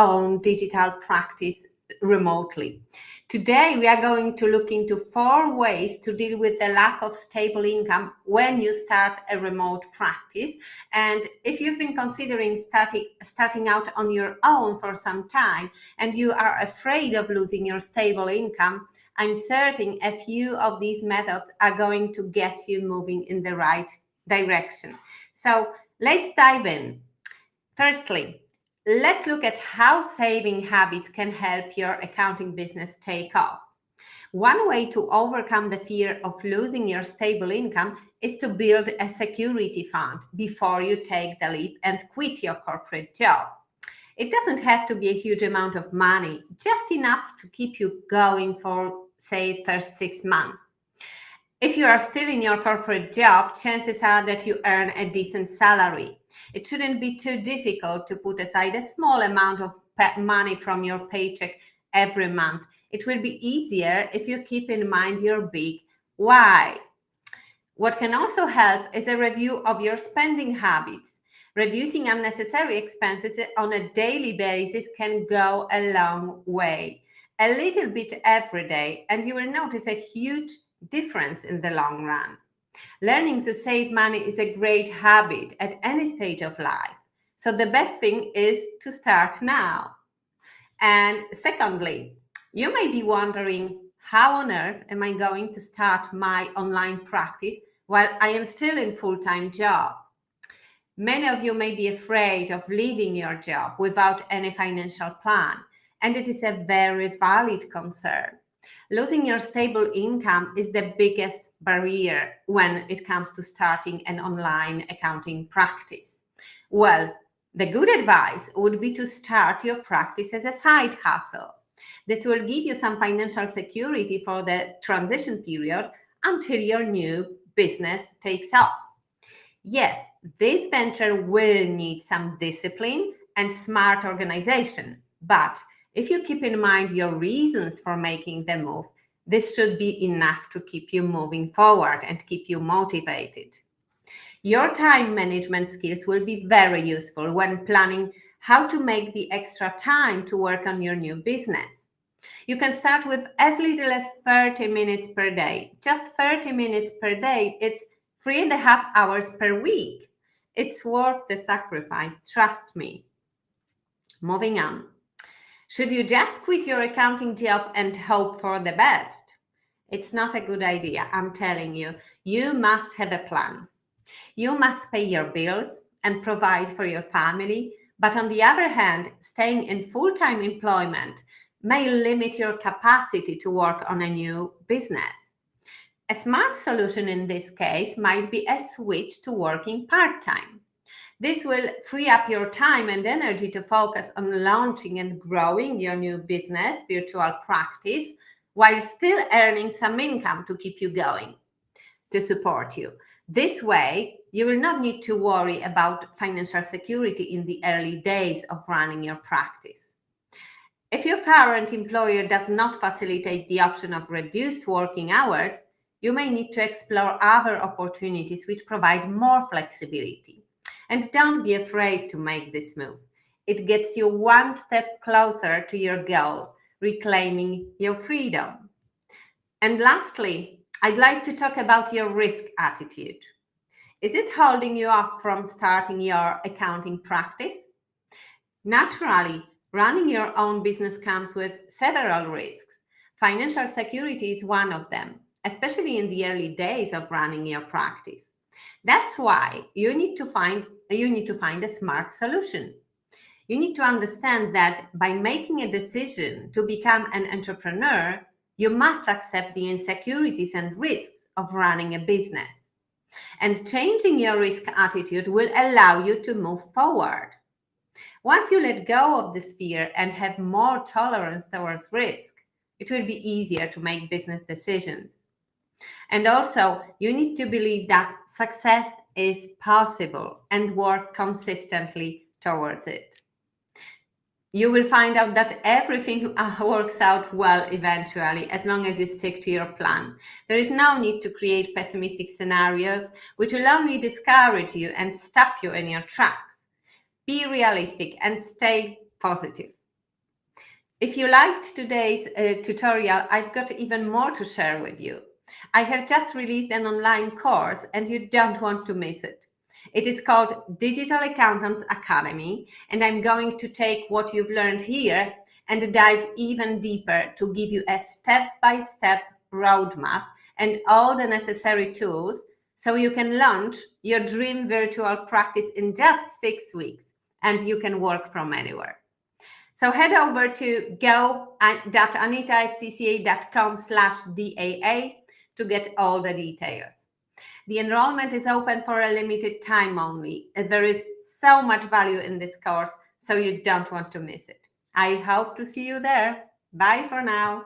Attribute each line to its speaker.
Speaker 1: own digital practice remotely. Today, we are going to look into 4 ways to deal with the lack of stable income when you start a remote practice. And if you've been considering starting out on your own for some time and you are afraid of losing your stable income, I'm certain a few of these methods are going to get you moving in the right direction. So let's dive in. Firstly, let's look at how saving habits can help your accounting business take off. One way to overcome the fear of losing your stable income is to build a security fund before you take the leap and quit your corporate job. It doesn't have to be a huge amount of money, just enough to keep you going for, say, first 6 months. If you are still in your corporate job, chances are that you earn a decent salary. It shouldn't be too difficult to put aside a small amount of money from your paycheck every month. It will be easier if you keep in mind your big why. What can also help is a review of your spending habits. Reducing unnecessary expenses on a daily basis can go a long way. A little bit every day, and you will notice a huge difference in the long run. Learning to save money is a great habit at any stage of life. So the best thing is to start now. And secondly, you may be wondering, how on earth am I going to start my online practice while I am still in full-time job? Many of you may be afraid of leaving your job without any financial plan, and it is a very valid concern. Losing your stable income is the biggest barrier when it comes to starting an online accounting practice. Well, the good advice would be to start your practice as a side hustle. This will give you some financial security for the transition period until your new business takes off. Yes, this venture will need some discipline and smart organization, but if you keep in mind your reasons for making the move, this should be enough to keep you moving forward and keep you motivated. Your time management skills will be very useful when planning how to make the extra time to work on your new business. You can start with as little as 30 minutes per day. Just 30 minutes per day, it's 3.5 hours per week. It's worth the sacrifice, trust me. Moving on. Should you just quit your accounting job and hope for the best? It's not a good idea, I'm telling you. You must have a plan. You must pay your bills and provide for your family, but on the other hand, staying in full-time employment may limit your capacity to work on a new business. A smart solution in this case might be a switch to working part-time. This will free up your time and energy to focus on launching and growing your new business, virtual practice, while still earning some income to keep you going, to support you. This way, you will not need to worry about financial security in the early days of running your practice. If your current employer does not facilitate the option of reduced working hours, you may need to explore other opportunities which provide more flexibility. And don't be afraid to make this move. It gets you one step closer to your goal, reclaiming your freedom. And lastly, I'd like to talk about your risk attitude. Is it holding you up from starting your accounting practice? Naturally, running your own business comes with several risks. Financial security is one of them, especially in the early days of running your practice. That's why you need to find a smart solution. You need to understand that by making a decision to become an entrepreneur, you must accept the insecurities and risks of running a business. And changing your risk attitude will allow you to move forward. Once you let go of this fear and have more tolerance towards risk, it will be easier to make business decisions. And also, you need to believe that success is possible and work consistently towards it. You will find out that everything works out well eventually, as long as you stick to your plan. There is no need to create pessimistic scenarios, which will only discourage you and stop you in your tracks. Be realistic and stay positive. If you liked today's tutorial, I've got even more to share with you. I have just released an online course and you don't want to miss it. It is called Digital Accountants Academy, and I'm going to take what you've learned here and dive even deeper to give you a step-by-step roadmap and all the necessary tools so you can launch your dream virtual practice in just 6 weeks and you can work from anywhere. So head over to go.anitafcca.com/DAA to get all the details. The enrollment is open for a limited time only. There is so much value in this course, so you don't want to miss it. I hope to see you there. Bye for now.